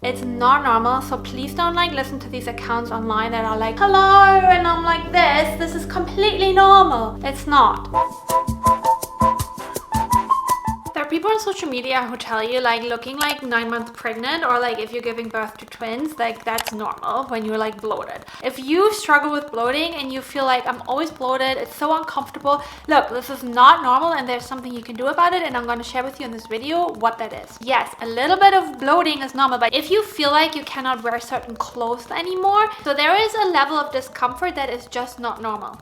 It's not normal, so please don't like listen to these accounts online that are like, hello, and I'm like this is completely normal. It's not. There are people on social media who tell you like looking like 9 months pregnant, or like if you're giving birth to twins, like that's normal when you're like bloated. If you struggle with bloating and you feel like I'm always bloated, it's so uncomfortable, look, this is not normal and there's something you can do about it, and I'm going to share with you in this video what that is. Yes, a little bit of bloating is normal, but if you feel like you cannot wear certain clothes anymore, so there is a level of discomfort that is just not normal.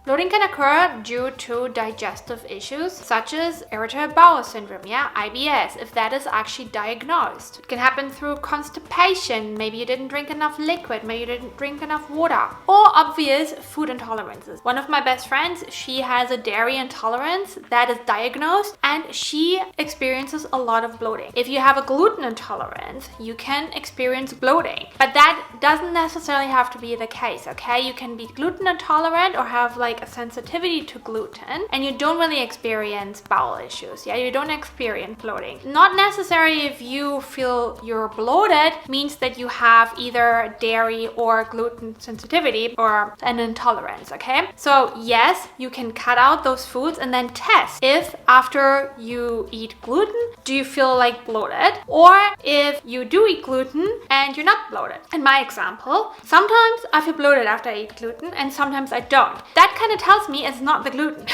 Bloating can occur due to digestive issues such as irritable bowel syndrome, IBS, if that is actually diagnosed. It can happen through constipation, maybe you didn't drink enough liquid, maybe you didn't drink enough water, or obvious food intolerances. One of my best friends, she has a dairy intolerance that is diagnosed and she experiences a lot of bloating. If you have a gluten intolerance, you can experience bloating, but that doesn't necessarily have to be the case, okay? You can be gluten intolerant or have like a sensitivity to gluten and you don't really experience bowel issues, you don't experience bloating. Not necessarily if you feel you're bloated means that you have either dairy or gluten sensitivity or an intolerance, okay? So yes, you can cut out those foods and then test if after you eat gluten, do you feel like bloated, or if you do eat gluten and you're not bloated. In my example, sometimes I feel bloated after I eat gluten and sometimes I don't. That kind of tells me it's not the gluten.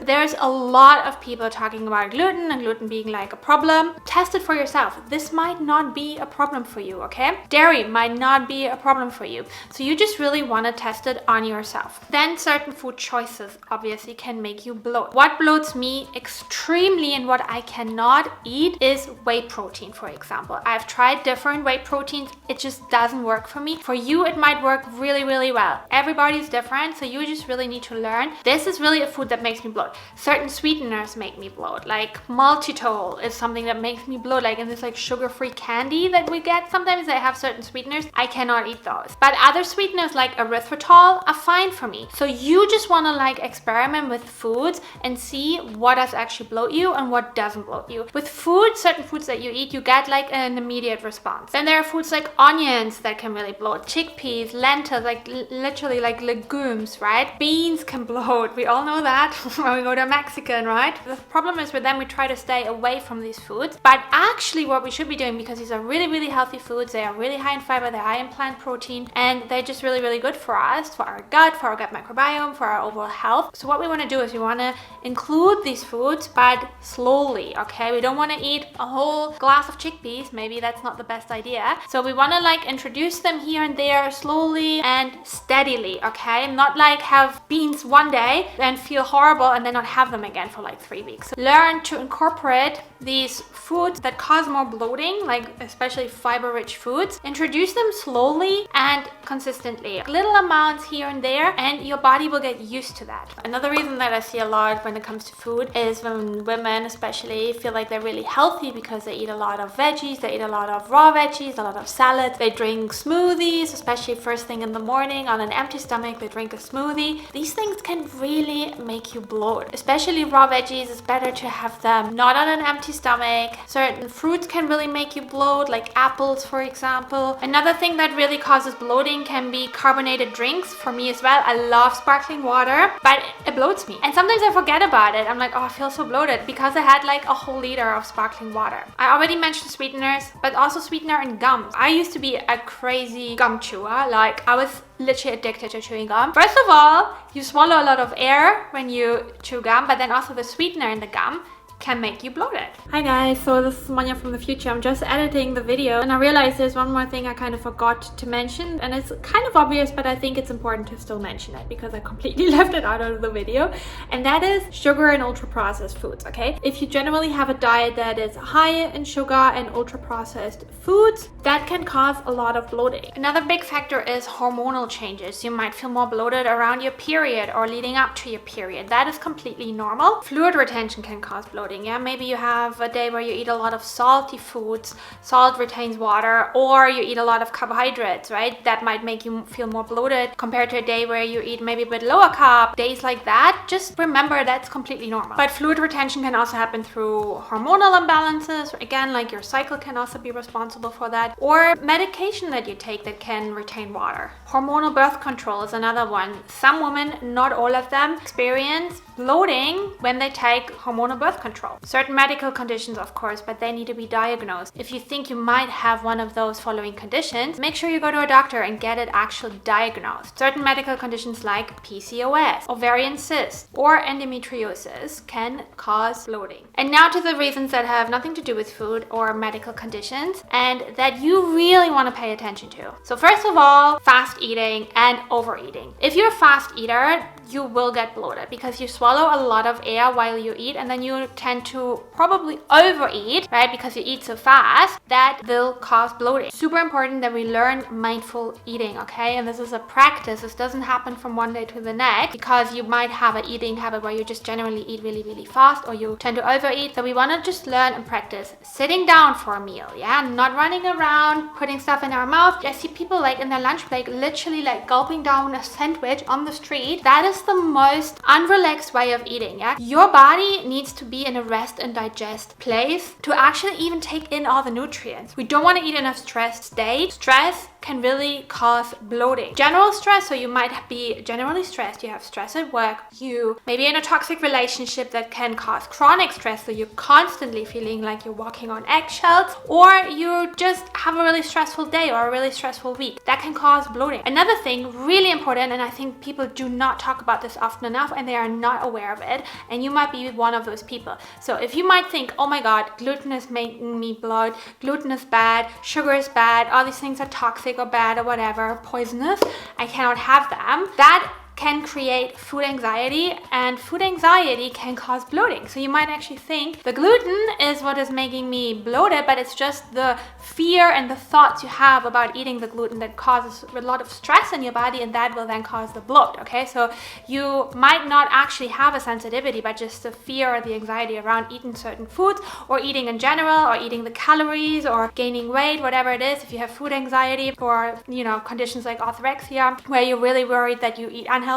There's a lot of people talking about gluten and gluten being like a problem. Test it for yourself. This might not be a problem for you, okay? Dairy might not be a problem for you. So you just really want to test it on yourself. Then certain food choices obviously can make you bloat. What bloats me extremely and what I cannot eat is whey protein, for example. I've tried different whey proteins. It just doesn't work for me. For you, it might work really, really well. Everybody's different, so you just really need to learn. This is really a food that makes me bloat. Certain sweeteners make me bloat, like maltitol is something that makes me bloat, like in this like sugar-free candy that we get. Sometimes they have certain sweeteners. I cannot eat those. But other sweeteners like erythritol are fine for me. So you just want to like experiment with foods and see what does actually bloat you and what doesn't bloat you. With food, certain foods that you eat, you get like an immediate response. Then there are foods like onions that can really bloat, chickpeas, lentils, like literally like legumes, right? Beans can bloat. We all know that when we go to a Mexican, right? The problem is with them, we try to stay away from these foods. But actually what we should be doing, because these are really, really healthy foods, they are really high in fiber, they're high in plant protein, and they're just really, really good for us, for our gut microbiome, for our overall health. So what we want to do is we want to include these foods, but slowly, okay? We don't want to eat a whole glass of chickpeas. Maybe that's not the best idea. So we want to like introduce them here and there slowly and steadily, okay? Not like have beans one day and feel horrible and then not have them again for like 3 weeks. So learn to incorporate these foods that cause more bloating, like especially fiber-rich foods. Introduce them slowly and consistently, little amounts here and there, and your body will get used to that. Another reason that I see a lot when it comes to food is when women especially feel like they're really healthy because they eat a lot of veggies, they eat a lot of raw veggies, a lot of salads, they drink smoothies, especially first thing in the morning on an empty stomach, they drink a smoothie. These things can really make you bloat, especially raw veggies. It's better to have them not on an empty stomach. Certain fruits can really make you bloat, like apples, for example. Another thing that really causes bloating can be carbonated drinks. For me as well, I love sparkling water, but it bloats me. And sometimes I forget about it. I'm like, oh, I feel so bloated because I had like a whole liter of sparkling water. I already mentioned sweeteners, but also sweetener in gums. I used to be a crazy gum chewer. Like I was literally addicted to chewing gum. First of all, you swallow a lot of air when you chew gum, but then also the sweetener in the gum can make you bloated. Hi guys, so this is Monja from the future. I'm just editing the video and I realized there's one more thing I kind of forgot to mention, and it's kind of obvious, but I think it's important to still mention it because I completely left it out of the video, and that is sugar and ultra processed foods, okay? If you generally have a diet that is high in sugar and ultra processed foods, that can cause a lot of bloating. Another big factor is hormonal changes. You might feel more bloated around your period or leading up to your period. That is completely normal. Fluid retention can cause bloating. Yeah, maybe you have a day where you eat a lot of salty foods, salt retains water, or you eat a lot of carbohydrates, right? That might make you feel more bloated compared to a day where you eat maybe a bit lower carb. Days like that, just remember that's completely normal. But fluid retention can also happen through hormonal imbalances. Again, like your cycle can also be responsible for that, or medication that you take that can retain water. Hormonal birth control is another one. Some women, not all of them, experience bloating when they take hormonal birth control. Certain medical conditions, of course, but they need to be diagnosed. If you think you might have one of those following conditions, make sure you go to a doctor and get it actually diagnosed. Certain medical conditions like PCOS, ovarian cysts, or endometriosis can cause bloating. And now to the reasons that have nothing to do with food or medical conditions and that you really want to pay attention to. So first of all, fast eating and overeating. If you're a fast eater, you will get bloated because you swallow a lot of air while you eat, and then you tend to probably overeat, right? Because you eat so fast, that will cause bloating. Super important that we learn mindful eating, okay? And this is a practice. This doesn't happen from one day to the next because you might have an eating habit where you just generally eat really, really fast, or you tend to overeat. So we want to just learn and practice sitting down for a meal, yeah? Not running around, putting stuff in our mouth. I see people like in their lunch break literally like gulping down a sandwich on the street. That is the most unrelaxed way of eating, yeah? Your body needs to be in a rest and digest place to actually even take in all the nutrients. We don't want to eat in a stressed state. Stress can really cause bloating. General stress, so you might be generally stressed, you have stress at work, you may be in a toxic relationship that can cause chronic stress, so you're constantly feeling like you're walking on eggshells, or you just have a really stressful day or a really stressful week. That can cause bloating. Another thing really important, and I think people do not talk about this often enough and they are not aware of it, and you might be one of those people. So if you might think, oh my god, gluten is making me bloat, gluten is bad, sugar is bad, all these things are toxic or bad or whatever, poisonous, I cannot have them. That can create food anxiety, and food anxiety can cause bloating. So you might actually think the gluten is what is making me bloated, but it's just the fear and the thoughts you have about eating the gluten that causes a lot of stress in your body, and that will then cause the bloat, okay? So you might not actually have a sensitivity, but just the fear or the anxiety around eating certain foods or eating in general or eating the calories or gaining weight, whatever it is. If you have food anxiety or, you know, conditions like orthorexia where you're really worried that you eat unhealthy,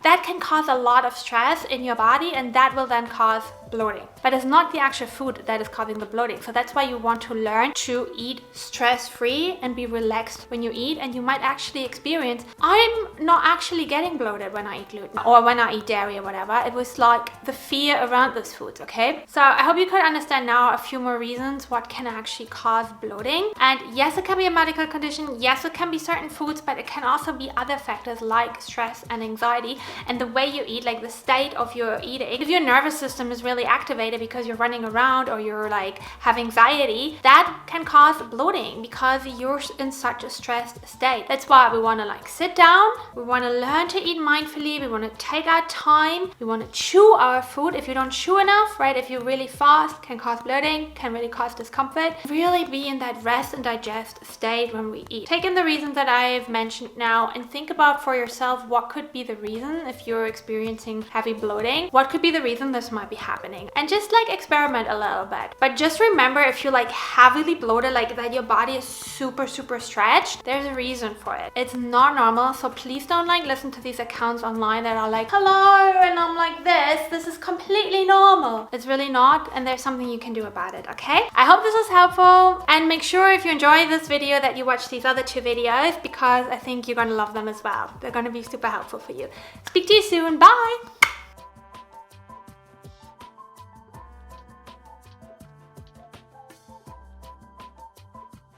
that can cause a lot of stress in your body, and that will then cause bloating. But it's not the actual food that is causing the bloating. So that's why you want to learn to eat stress-free and be relaxed when you eat, and you might actually experience, I'm not actually getting bloated when I eat gluten or when I eat dairy or whatever. It was like the fear around those foods, okay? So I hope you could understand now a few more reasons what can actually cause bloating. And yes, it can be a medical condition. Yes, it can be certain foods, but it can also be other factors like stress and anxiety and the way you eat, like the state of your eating. If your nervous system is really activated because you're running around or you're like have anxiety, that can cause bloating because you're in such a stressed state. That's why we want to like sit down, we want to learn to eat mindfully, we want to take our time, we want to chew our food. If you don't chew enough, right, if you're really fast, can cause bloating, can really cause discomfort. Really be in that rest and digest state when we eat. Take in the reasons that I've mentioned now and think about for yourself what could be the reason if you're experiencing heavy bloating. What could be the reason this might be happening? And just like experiment a little bit. But just remember, if you're like heavily bloated, like that your body is super stretched, there's a reason for it. It's not normal. So please don't like listen to these accounts online that are like, hello, and I'm like this is completely normal. It's really not, and there's something you can do about it, okay? I hope this is helpful, and make sure if you enjoy this video that you watch these other two videos, because I think you're gonna love them as well. They're gonna be super helpful for you. Speak to you soon. Bye!